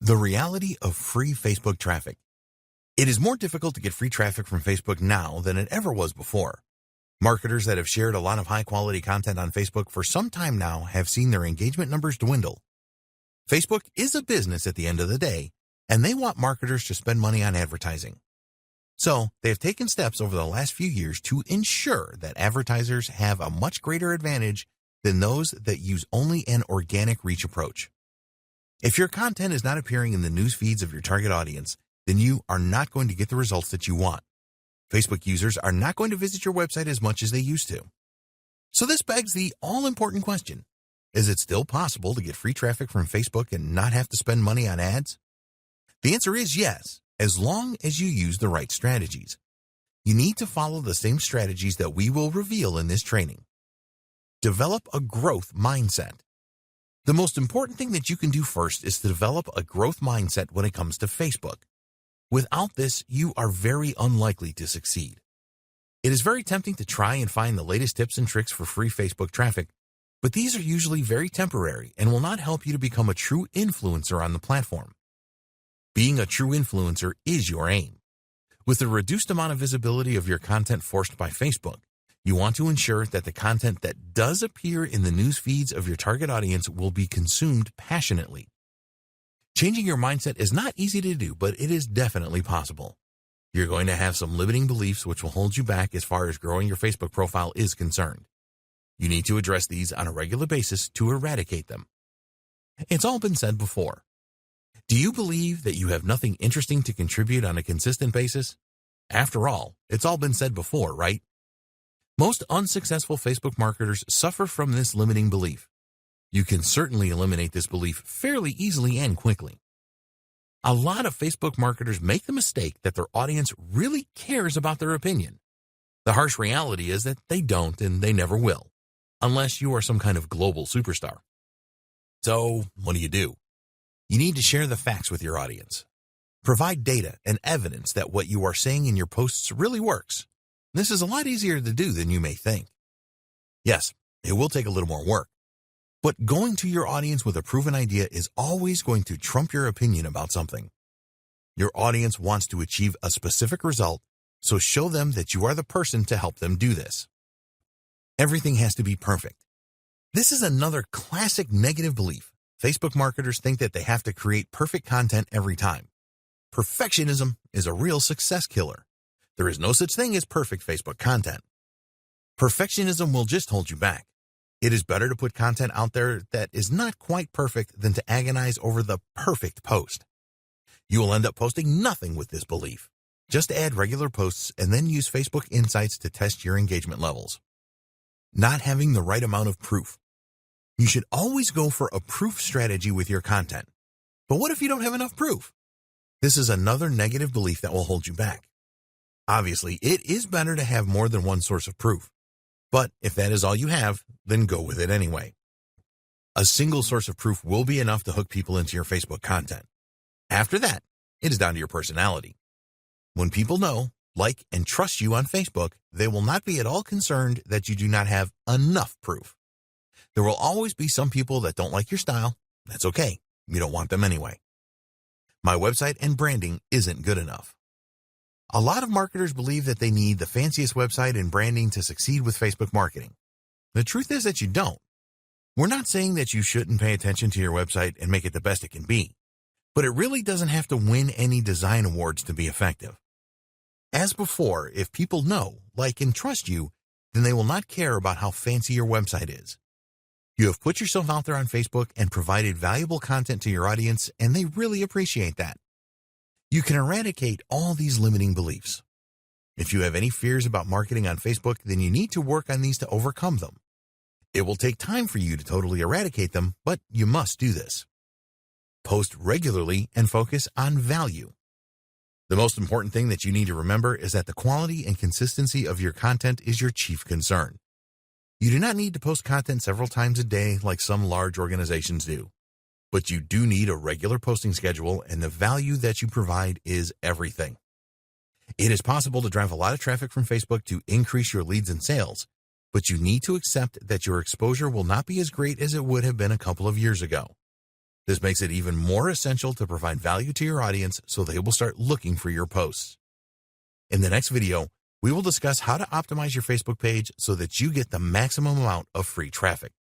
The reality of free Facebook traffic. It is more difficult to get free traffic from Facebook now than it ever was before. Marketers that have shared a lot of high-quality content on Facebook for some time now have seen their engagement numbers dwindle. Facebook is a business at the end of the day, and they want marketers to spend money on advertising. So, they have taken steps over the last few years to ensure that advertisers have a much greater advantage than those that use only an organic reach approach. If your content is not appearing in the news feeds of your target audience, then you are not going to get the results that you want. Facebook users are not going to visit your website as much as they used to. So this begs the all-important question: is it still possible to get free traffic from Facebook and not have to spend money on ads? The answer is yes, as long as you use the right strategies. You need to follow the same strategies that we will reveal in this training. Develop a growth mindset. The most important thing that you can do first is to develop a growth mindset when it comes to Facebook. Without this, you are very unlikely to succeed. It is very tempting to try and find the latest tips and tricks for free Facebook traffic, but these are usually very temporary and will not help you to become a true influencer on the platform. Being a true influencer is your aim. With the reduced amount of visibility of your content forced by Facebook, you want to ensure that the content that does appear in the news feeds of your target audience will be consumed passionately. Changing your mindset is not easy to do, but it is definitely possible. You're going to have some limiting beliefs which will hold you back as far as growing your Facebook profile is concerned. You need to address these on a regular basis to eradicate them. It's all been said before. Do you believe that you have nothing interesting to contribute on a consistent basis? After all, it's all been said before, right? Most unsuccessful Facebook marketers suffer from this limiting belief. You can certainly eliminate this belief fairly easily and quickly. A lot of Facebook marketers make the mistake that their audience really cares about their opinion. The harsh reality is that they don't and they never will, unless you are some kind of global superstar. So, what do? You need to share the facts with your audience. Provide data and evidence that what you are saying in your posts really works. This is a lot easier to do than you may think. Yes, it will take a little more work, but going to your audience with a proven idea is always going to trump your opinion about something. Your audience wants to achieve a specific result, so show them that you are the person to help them do this. Everything has to be perfect. This is another classic negative belief. Facebook marketers think that they have to create perfect content every time. Perfectionism is a real success killer. There is no such thing as perfect Facebook content. Perfectionism will just hold you back. It is better to put content out there that is not quite perfect than to agonize over the perfect post. You will end up posting nothing with this belief. Just add regular posts and then use Facebook Insights to test your engagement levels. Not having the right amount of proof. You should always go for a proof strategy with your content. But what if you don't have enough proof? This is another negative belief that will hold you back. Obviously, it is better to have more than one source of proof. But if that is all you have, then go with it anyway. A single source of proof will be enough to hook people into your Facebook content. After that, it is down to your personality. When people know, like, and trust you on Facebook, they will not be at all concerned that you do not have enough proof. There will always be some people that don't like your style. That's okay. You don't want them anyway. My website and branding isn't good enough. A lot of marketers believe that they need the fanciest website and branding to succeed with Facebook marketing. The truth is that you don't. We're not saying that you shouldn't pay attention to your website and make it the best it can be, but it really doesn't have to win any design awards to be effective. As before, if people know, like, and trust you, then they will not care about how fancy your website is. You have put yourself out there on Facebook and provided valuable content to your audience, and they really appreciate that. You can eradicate all these limiting beliefs. If you have any fears about marketing on Facebook, then you need to work on these to overcome them. It will take time for you to totally eradicate them, but you must do this. Post regularly and focus on value. The most important thing that you need to remember is that the quality and consistency of your content is your chief concern. You do not need to post content several times a day like some large organizations do. But you do need a regular posting schedule, and the value that you provide is everything. It is possible to drive a lot of traffic from Facebook to increase your leads and sales, but you need to accept that your exposure will not be as great as it would have been a couple of years ago. This makes it even more essential to provide value to your audience so they will start looking for your posts. In the next video, we will discuss how to optimize your Facebook page so that you get the maximum amount of free traffic.